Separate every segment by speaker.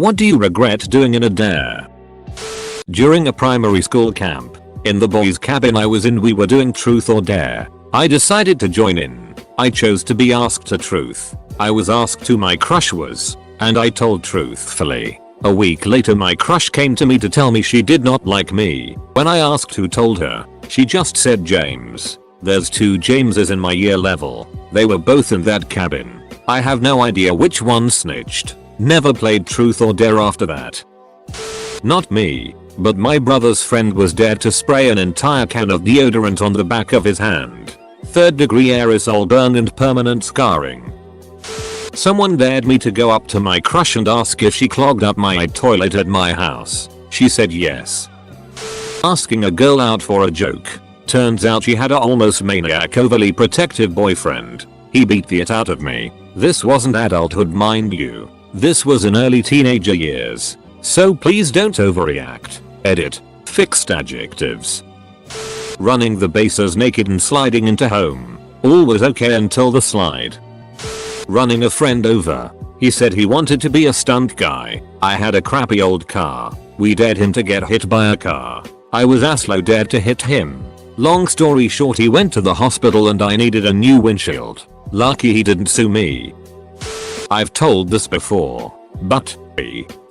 Speaker 1: What do you regret doing in a dare? During a primary school camp, in the boys' cabin I was in, we were doing truth or dare. I decided to join in. I chose to be asked a truth. I was asked who my crush was, and I told truthfully. A week later my crush came to me to tell me she did not like me. When I asked who told her, she just said James. There's 2 Jameses in my year level. They were both in that cabin. I have no idea which one snitched. Never played truth or dare after that. Not me, but my brother's friend was dared to spray an entire can of deodorant on the back of his hand. 3rd-degree aerosol burn and permanent scarring. Someone dared me to go up to my crush and ask if she clogged up my toilet at my house. She said yes. Asking a girl out for a joke. Turns out she had a almost maniac overly protective boyfriend. He beat the it out of me. This wasn't adulthood, mind you. This was in early teenager years. So please don't overreact. Edit. Fixed adjectives. Running the bases naked and sliding into home. All was okay until the slide. Running a friend over. He said he wanted to be a stunt guy. I had a crappy old car. We dared him to get hit by a car. I was aslo dared to hit him. Long story short, he went to the hospital and I needed a new windshield. Lucky he didn't sue me. I've told this before, but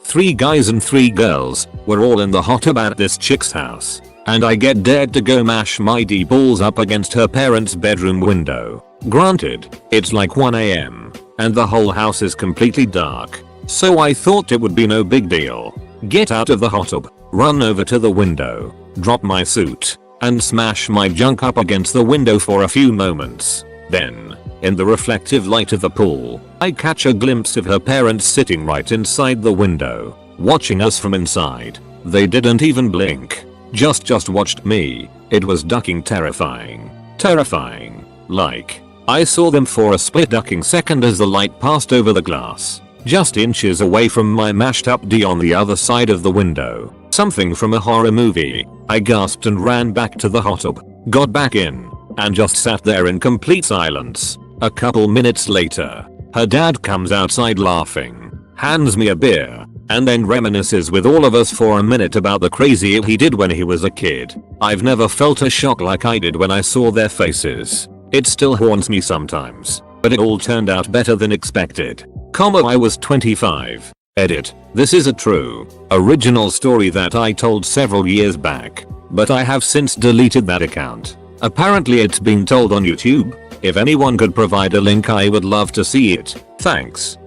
Speaker 1: 3 guys and 3 girls were all in the hot tub at this chick's house, and I get dared to go mash my D balls up against her parents' bedroom window. Granted, it's like 1 AM, and the whole house is completely dark, so I thought it would be no big deal. Get out of the hot tub, run over to the window, drop my suit, and smash my junk up against the window for a few moments. Then, in the reflective light of the pool, I catch a glimpse of her parents sitting right inside the window, watching us from inside. They didn't even blink. Just watched me. It was ducking terrifying. Terrifying. Like, I saw them for a split ducking second as the light passed over the glass, just inches away from my mashed up D on the other side of the window. Something from a horror movie. I gasped and ran back to the hot tub, got back in, and just sat there in complete silence. A couple minutes later, her dad comes outside laughing, hands me a beer, and then reminisces with all of us for a minute about the crazy he did when he was a kid. I've never felt a shock like I did when I saw their faces. It still haunts me sometimes, but it all turned out better than expected. I was 25. Edit. This is a true, original story that I told several years back, but I have since deleted that account. Apparently it's being told on YouTube. If anyone could provide a link, I would love to see it. Thanks.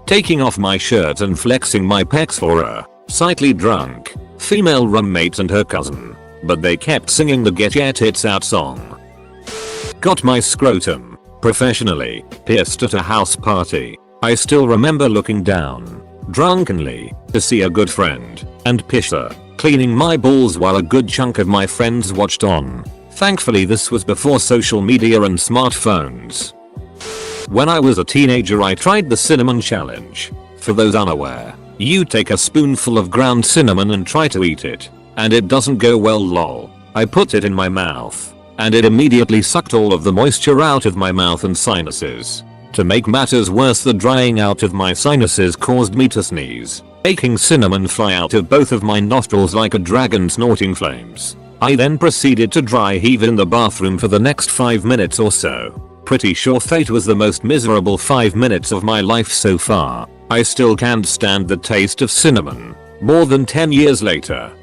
Speaker 1: Taking off my shirt and flexing my pecs for a slightly drunk female roommate and her cousin, but they kept singing the Get Your Tits Out song. Got my scrotum professionally pierced at a house party. I still remember looking down drunkenly to see a good friend and pisser cleaning my balls while a good chunk of my friends watched on. Thankfully this was before social media and smartphones. When I was a teenager I tried the cinnamon challenge. For those unaware, you take a spoonful of ground cinnamon and try to eat it, and it doesn't go well lol. I put it in my mouth, and it immediately sucked all of the moisture out of my mouth and sinuses. To make matters worse, the drying out of my sinuses caused me to sneeze, making cinnamon fly out of both of my nostrils like a dragon snorting flames. I then proceeded to dry heave in the bathroom for the next 5 minutes or so. Pretty sure fate was the most miserable 5 minutes of my life so far. I still can't stand the taste of cinnamon. More than 10 years later.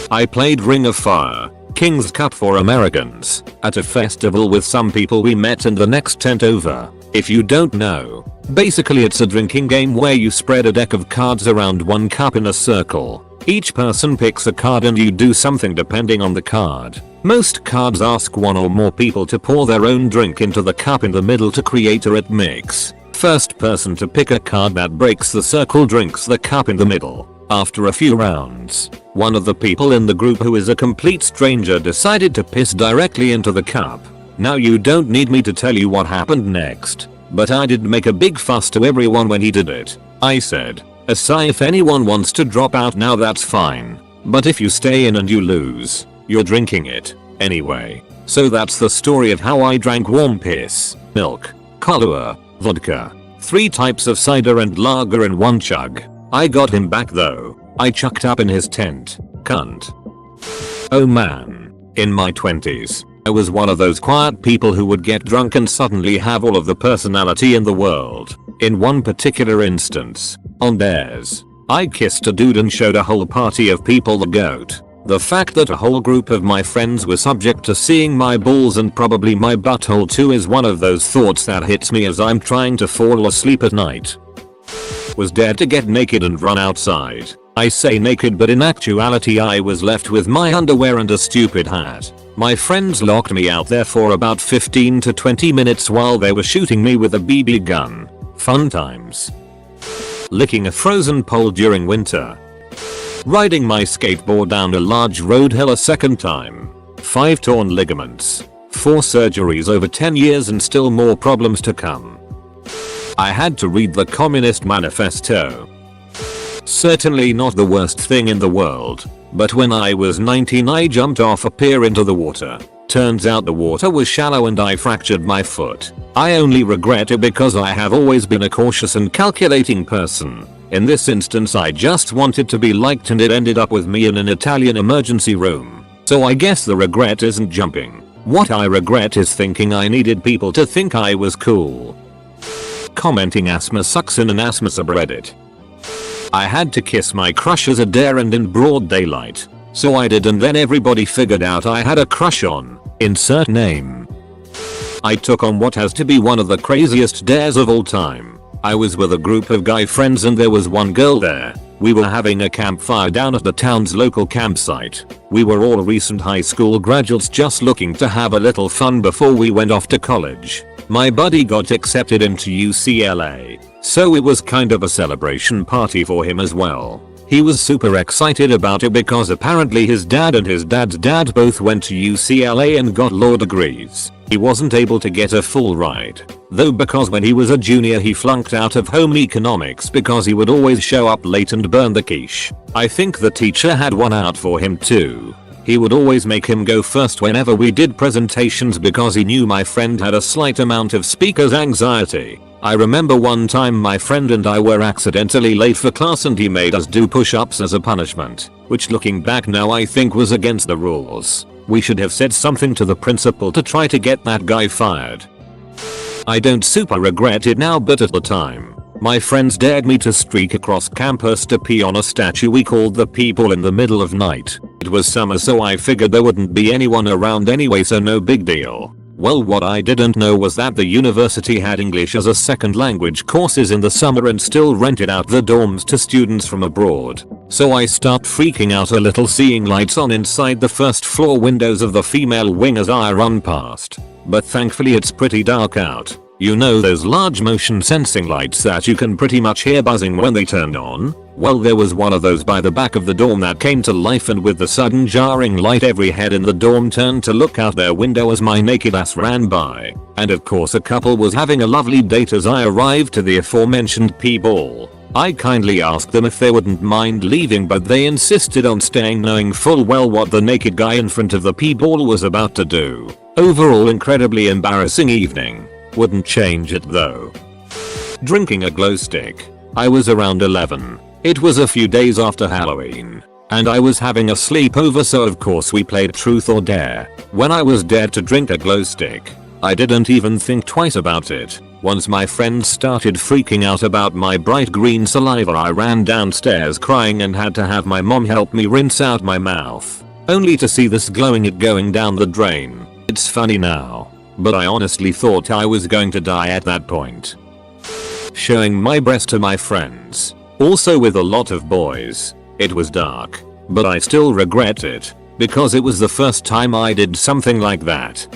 Speaker 1: I played Ring of Fire, King's Cup for Americans, at a festival with some people we met in the next tent over. If you don't know, basically it's a drinking game where you spread a deck of cards around one cup in a circle. Each person picks a card and you do something depending on the card. Most cards ask one or more people to pour their own drink into the cup in the middle to create a mix. First person to pick a card that breaks the circle drinks the cup in the middle. After a few rounds, one of the people in the group who is a complete stranger decided to piss directly into the cup. Now you don't need me to tell you what happened next, but I did make a big fuss to everyone when he did it. I said, "Asai, if anyone wants to drop out now that's fine, but if you stay in and you lose, you're drinking it anyway." So that's the story of how I drank warm piss, milk, Kahlua, vodka, 3 types of cider and lager in one chug. I got him back though. I chucked up in his tent. Cunt. Oh man. In my 20s, I was one of those quiet people who would get drunk and suddenly have all of the personality in the world. In one particular instance, on dares, I kissed a dude and showed a whole party of people the goat. The fact that a whole group of my friends were subject to seeing my balls and probably my butthole too is one of those thoughts that hits me as I'm trying to fall asleep at night. Was dared to get naked and run outside. I say naked, but in actuality I was left with my underwear and a stupid hat. My friends locked me out there for about 15 to 20 minutes while they were shooting me with a BB gun. Fun times. Licking a frozen pole during winter. Riding my skateboard down a large road hill a second time. 5 torn ligaments. 4 surgeries over 10 years and still more problems to come. I had to read the Communist Manifesto. Certainly not the worst thing in the world, but when I was 19 I jumped off a pier into the water. Turns out the water was shallow and I fractured my foot. I only regret it because I have always been a cautious and calculating person. In this instance I just wanted to be liked and it ended up with me in an Italian emergency room. So I guess the regret isn't jumping. What I regret is thinking I needed people to think I was cool. Commenting asthma sucks in an asthma subreddit. I had to kiss my crush as a dare and in broad daylight. So I did and then everybody figured out I had a crush on insert name. I took on what has to be one of the craziest dares of all time. I was with a group of guy friends and there was one girl there. We were having a campfire down at the town's local campsite. We were all recent high school graduates just looking to have a little fun before we went off to college. My buddy got accepted into UCLA, so it was kind of a celebration party for him as well. He was super excited about it because apparently his dad and his dad's dad both went to UCLA and got law degrees. He wasn't able to get a full ride, though, because when he was a junior he flunked out of home economics because he would always show up late and burn the quiche. I think the teacher had one out for him too. He would always make him go first whenever we did presentations because he knew my friend had a slight amount of speaker's anxiety. I remember one time my friend and I were accidentally late for class and he made us do push-ups as a punishment, which looking back now I think was against the rules. We should have said something to the principal to try to get that guy fired. I don't super regret it now, but at the time, my friends dared me to streak across campus to pee on a statue we called the People in the middle of night. It was summer so I figured there wouldn't be anyone around anyway, so no big deal. Well, what I didn't know was that the university had English as a second language courses in the summer and still rented out the dorms to students from abroad. So I start freaking out a little seeing lights on inside the first floor windows of the female wing as I run past. But thankfully it's pretty dark out. You know those large motion sensing lights that you can pretty much hear buzzing when they turn on? Well, there was one of those by the back of the dorm that came to life, and with the sudden jarring light every head in the dorm turned to look out their window as my naked ass ran by. And of course a couple was having a lovely date as I arrived to the aforementioned P-ball. I kindly asked them if they wouldn't mind leaving, but they insisted on staying, knowing full well what the naked guy in front of the P-ball was about to do. Overall incredibly embarrassing evening. Wouldn't change it though. Drinking a glow stick. I was around 11. It was a few days after Halloween, and I was having a sleepover, so of course we played Truth or Dare. When I was dared to drink a glow stick, I didn't even think twice about it. Once my friends started freaking out about my bright green saliva, I ran downstairs crying and had to have my mom help me rinse out my mouth, only to see this glowing it going down the drain. It's funny now, but I honestly thought I was going to die at that point. Showing my breast to my friends. Also with a lot of boys. It was dark, but I still regret it, because it was the first time I did something like that.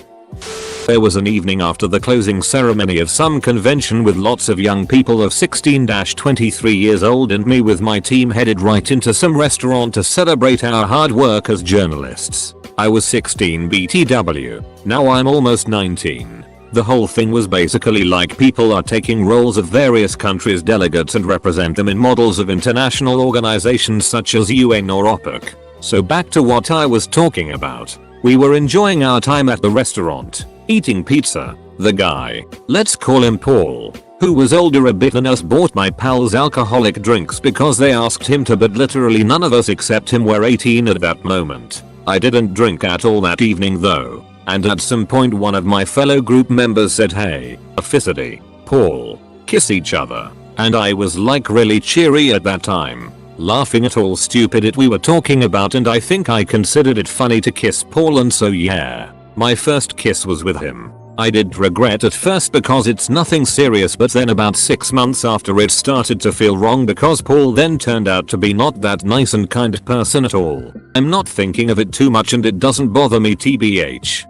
Speaker 1: There was an evening after the closing ceremony of some convention with lots of young people of 16-23 years old and me with my team headed right into some restaurant to celebrate our hard work as journalists. I was 16 BTW, now I'm almost 19. The whole thing was basically like people are taking roles of various countries' delegates and represent them in models of international organizations such as UN or OPEC. So back to what I was talking about. We were enjoying our time at the restaurant, eating pizza. The guy, let's call him Paul, who was older a bit than us, bought my pals alcoholic drinks because they asked him to, but literally none of us except him were 18 at that moment. I didn't drink at all that evening though, and at some point one of my fellow group members said, "Hey, Felicity, Paul, kiss each other," and I was like really cheery at that time, laughing at all stupid it we were talking about, and I think I considered it funny to kiss Paul, and so yeah, my first kiss was with him. I did regret at first because it's nothing serious, but then about 6 months after it started to feel wrong because Paul then turned out to be not that nice and kind person at all. I'm not thinking of it too much and it doesn't bother me tbh.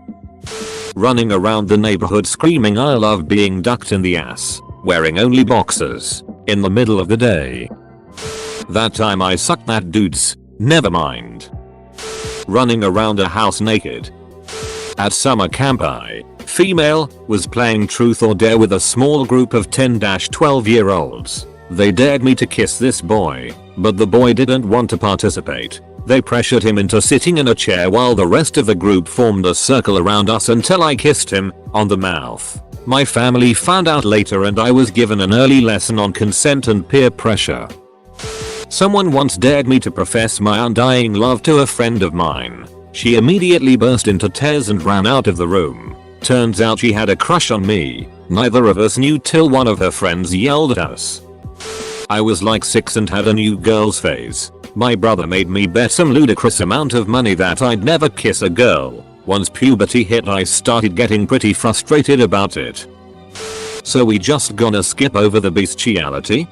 Speaker 1: Running around the neighborhood screaming I love being ducked in the ass, wearing only boxers, in the middle of the day. That time I sucked that dude's, never mind. Running around a house naked. At summer camp I, female, was playing truth or dare with a small group of 10-12 year olds. They dared me to kiss this boy, but the boy didn't want to participate. They pressured him into sitting in a chair while the rest of the group formed a circle around us until I kissed him, on the mouth. My family found out later and I was given an early lesson on consent and peer pressure. Someone once dared me to profess my undying love to a friend of mine. She immediately burst into tears and ran out of the room. Turns out she had a crush on me. Neither of us knew till one of her friends yelled at us. I was like 6 and had a new girl's phase. My brother made me bet some ludicrous amount of money that I'd never kiss a girl. Once puberty hit I started getting pretty frustrated about it. So we just gonna skip over the bestiality?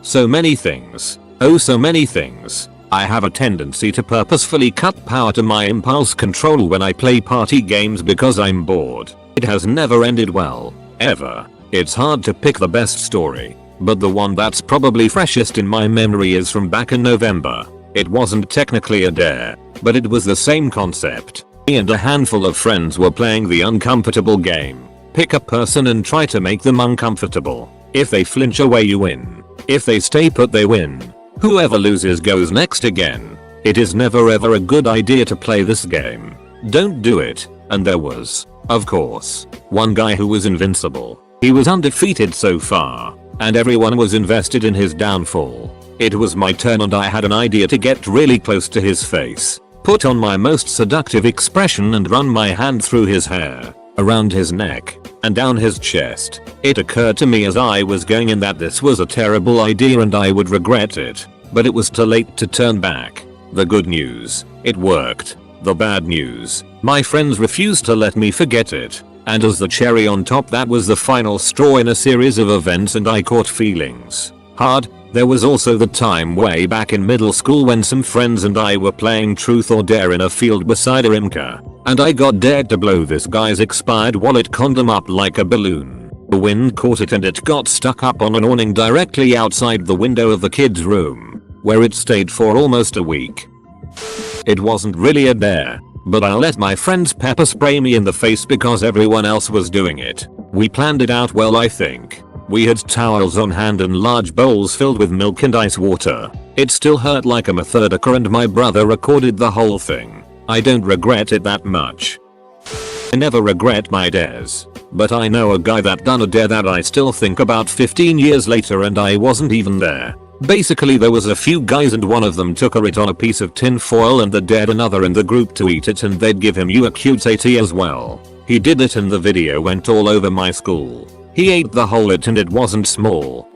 Speaker 1: So many things. Oh so many things. I have a tendency to purposefully cut power to my impulse control when I play party games because I'm bored. It has never ended well, ever. It's hard to pick the best story, but the one that's probably freshest in my memory is from back in November. It wasn't technically a dare, but it was the same concept. Me and a handful of friends were playing the uncomfortable game. Pick a person and try to make them uncomfortable. If they flinch away you win. If they stay put they win. Whoever loses goes next again. It is never ever a good idea to play this game. Don't do it. And there was, of course, one guy who was invincible. He was undefeated so far, and everyone was invested in his downfall. It was my turn and I had an idea to get really close to his face, put on my most seductive expression and run my hand through his hair, around his neck, and down his chest. It occurred to me as I was going in that this was a terrible idea and I would regret it, but it was too late to turn back. The good news, it worked. The bad news, my friends refused to let me forget it, and as the cherry on top that was the final straw in a series of events and I caught feelings hard. There was also the time way back in middle school when some friends and I were playing truth or dare in a field beside a Imca, and I got dared to blow this guy's expired wallet condom up like a balloon. The wind caught it and it got stuck up on an awning directly outside the window of the kid's room, where it stayed for almost a week. It wasn't really a dare, but I let my friends pepper spray me in the face because everyone else was doing it. We planned it out well I think. We had towels on hand and large bowls filled with milk and ice water. It still hurt like a methodica and my brother recorded the whole thing. I don't regret it that much. I never regret my dares. But I know a guy that done a dare that I still think about 15 years later and I wasn't even there. Basically there was a few guys and one of them took it on a piece of tin foil and they dared another in the group to eat it and they'd give him a cute AT as well. He did it and the video went all over my school. He ate the whole it and it wasn't small.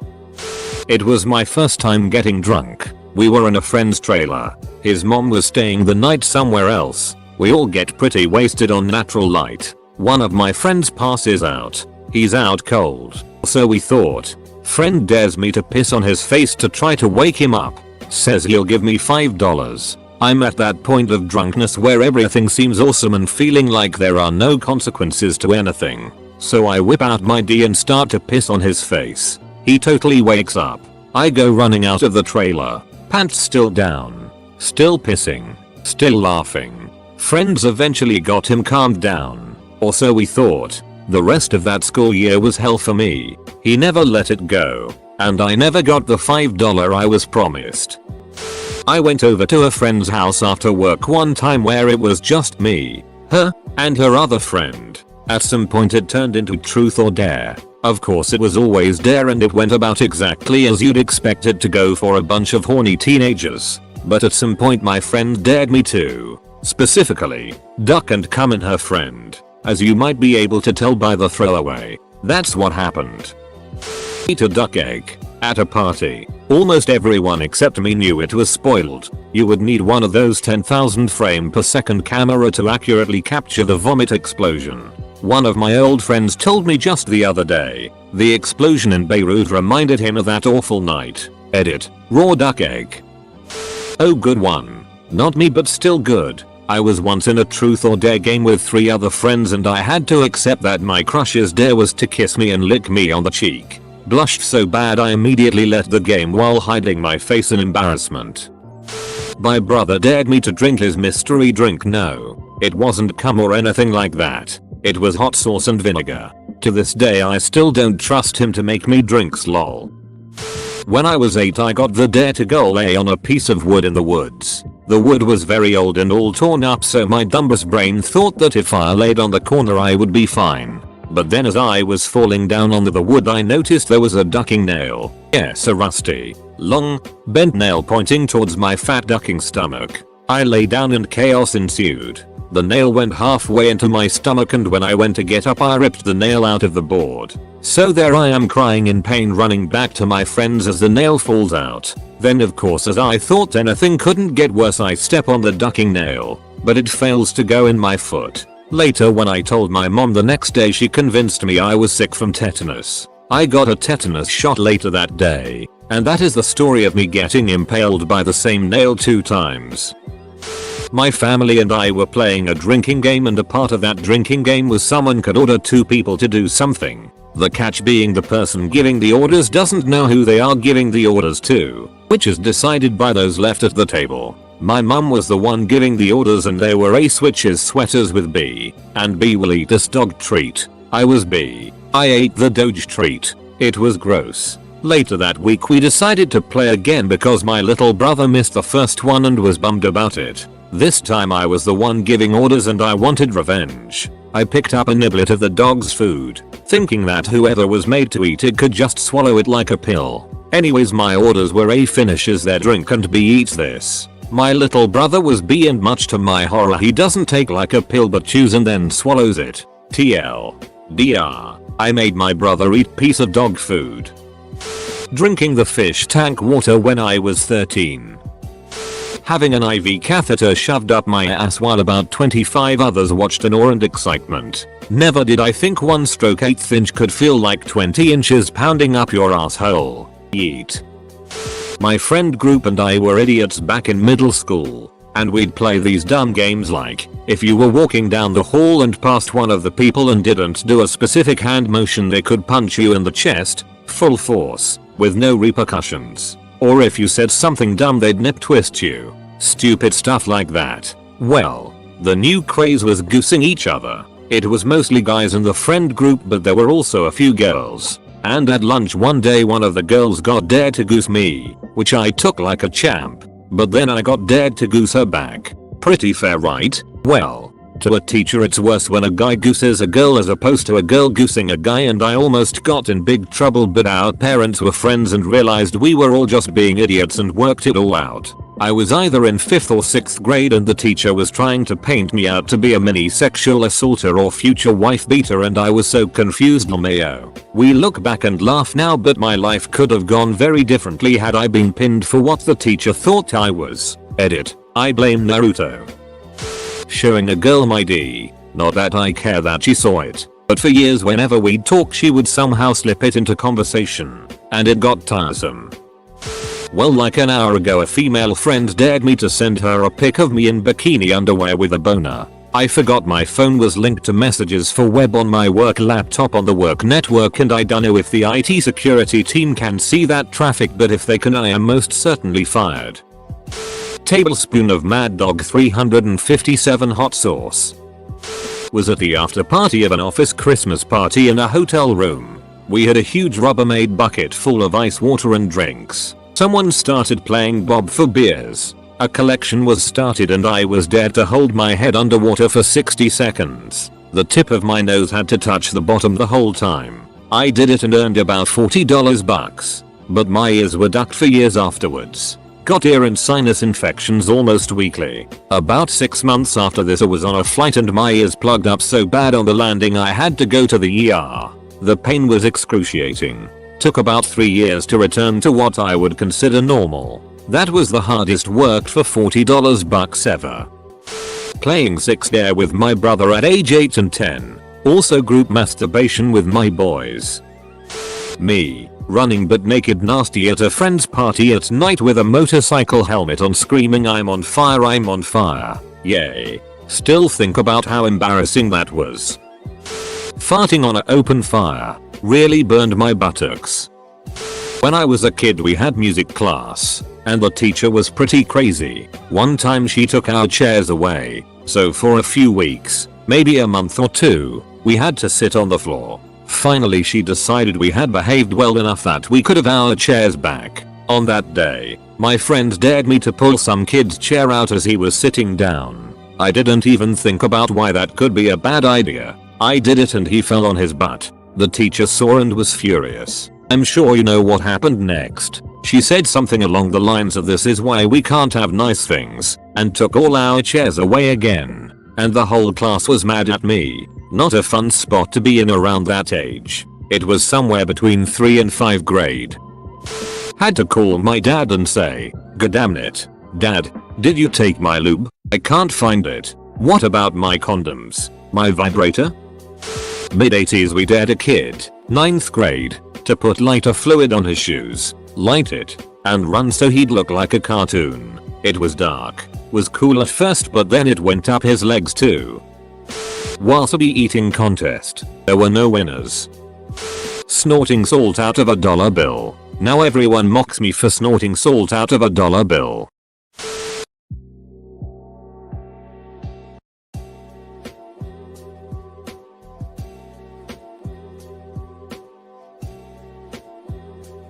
Speaker 1: It was my first time getting drunk. We were in a friend's trailer. His mom was staying the night somewhere else. We all get pretty wasted on natural light. One of my friends passes out. He's out cold. So we thought. Friend dares me to piss on his face to try to wake him up. Says he'll give me $5. I'm at that point of drunkenness where everything seems awesome and feeling like there are no consequences to anything. So I whip out my D and start to piss on his face. He totally wakes up. I go running out of the trailer. Pants still down. Still pissing. Still laughing. Friends eventually got him calmed down. Or so we thought. The rest of that school year was hell for me. He never let it go. And I never got the $5 I was promised. I went over to a friend's house after work one time where it was just me, her, and her other friend. At some point it turned into truth or dare. Of course it was always dare and it went about exactly as you'd expect it to go for a bunch of horny teenagers. But at some point my friend dared me to, specifically, duck and come in her friend. As you might be able to tell by the throwaway, that's what happened. Eat a duck egg. At a party, almost everyone except me knew it was spoiled. You would need one of those 10,000 frame per second camera to accurately capture the vomit explosion. One of my old friends told me just the other day, the explosion in Beirut reminded him of that awful night. Edit. Raw duck egg. Oh, good one. Not me, but still good. I was once in a truth or dare game with 3 other friends and I had to accept that my crush's dare was to kiss me and lick me on the cheek. Blushed so bad I immediately left the game while hiding my face in embarrassment. My brother dared me to drink his mystery drink. No, it wasn't cum or anything like that. It was hot sauce and vinegar. To this day I still don't trust him to make me drinks, lol. When I was 8 I got the dare to go lay on a piece of wood in the woods. The wood was very old and all torn up, so my dumbass brain thought that if I laid on the corner I would be fine. But then as I was falling down onto the wood I noticed there was a ducking nail. Yes, a rusty, long, bent nail pointing towards my fat ducking stomach. I lay down and chaos ensued. The nail went halfway into my stomach and when I went to get up I ripped the nail out of the board. So there I am crying in pain, running back to my friends as the nail falls out. Then of course, as I thought anything couldn't get worse, I step on the ducking nail, but it fails to go in my foot. Later when I told my mom the next day, she convinced me I was sick from tetanus. I got a tetanus shot later that day, and that is the story of me getting impaled by the same nail 2 times. My family and I were playing a drinking game, and a part of that drinking game was someone could order 2 people to do something. The catch being the person giving the orders doesn't know who they are giving the orders to, which is decided by those left at the table. My mum was the one giving the orders and there were A switches sweaters with B, and B will eat this dog treat. I was B. I ate the Doge treat. It was gross. Later that week we decided to play again because my little brother missed the first one and was bummed about it. This time I was the one giving orders and I wanted revenge. I picked up a niblet of the dog's food, thinking that whoever was made to eat it could just swallow it like a pill. Anyways, my orders were A finishes their drink and B eats this. My little brother was B, and much to my horror he doesn't take like a pill but chews and then swallows it. TLDR. I made my brother eat piece of dog food. Drinking the fish tank water when I was 13. Having an IV catheter shoved up my ass while about 25 others watched in awe and excitement. Never did I think 1/8 inch could feel like 20 inches pounding up your asshole. Yeet. My friend group and I were idiots back in middle school, and we'd play these dumb games like, if you were walking down the hall and passed one of the people and didn't do a specific hand motion they could punch you in the chest, full force, with no repercussions. Or if you said something dumb they'd nip twist you. Stupid stuff like that. Well, the new craze was goosing each other. It was mostly guys in the friend group, but there were also a few girls. And at lunch one day one of the girls got dared to goose me, which I took like a champ. But then I got dared to goose her back. Pretty fair, right? Well, to a teacher it's worse when a guy gooses a girl as opposed to a girl goosing a guy, and I almost got in big trouble, but our parents were friends and realized we were all just being idiots and worked it all out. I was either in 5th or 6th grade and the teacher was trying to paint me out to be a mini sexual assaulter or future wife beater, and I was so confused. LMAO. We look back and laugh now, but my life could have gone very differently had I been pinned for what the teacher thought I was. Edit. I blame Naruto. Showing a girl my D. Not that I care that she saw it, but for years whenever we'd talk she would somehow slip it into conversation, and it got tiresome. Well, like an hour ago a female friend dared me to send her a pic of me in bikini underwear with a boner. I forgot my phone was linked to messages for web on my work laptop on the work network, and I don't know if the IT security team can see that traffic, but if they can I am most certainly fired. Tablespoon of Mad Dog 357 hot sauce. Was at the after party of an office Christmas party in a hotel room. We had a huge Rubbermaid bucket full of ice water and drinks. Someone started playing Bob for beers. A collection was started and I was dared to hold my head underwater for 60 seconds. The tip of my nose had to touch the bottom the whole time. I did it and earned about $40 bucks. But my ears were ducked for years afterwards. Got ear and sinus infections almost weekly. About 6 months after this I was on a flight and my ears plugged up so bad on the landing I had to go to the ER. The pain was excruciating. Took about 3 years to return to what I would consider normal. That was the hardest worked for $40 bucks ever. Playing 6 dare with my brother at age 8 and 10. Also group masturbation with my boys. Me, running butt naked nasty at a friend's party at night with a motorcycle helmet on screaming I'm on fire, yay. Still think about how embarrassing that was. Farting on an open fire really burned my buttocks. When I was a kid we had music class, and the teacher was pretty crazy. One time she took our chairs away, so for a few weeks, maybe a month or 2, we had to sit on the floor. Finally she decided we had behaved well enough that we could have our chairs back. On that day, my friend dared me to pull some kid's chair out as he was sitting down. I didn't even think about why that could be a bad idea. I did it and he fell on his butt. The teacher saw and was furious. I'm sure you know what happened next. She said something along the lines of this is why we can't have nice things, and took all our chairs away again. And the whole class was mad at me. Not a fun spot to be in around that age. It was somewhere between 3 and 5 grade. Had to call my dad and say, "Goddamn it. Dad, did you take my lube? I can't find it. What about my condoms? My vibrator?" Mid-80s we dared a kid, 9th grade, to put lighter fluid on his shoes, light it, and run so he'd look like a cartoon. It was dark. Was cool at first but then it went up his legs too. Wasabi eating contest. There were no winners. Snorting salt out of a dollar bill. Now everyone mocks me for snorting salt out of a dollar bill.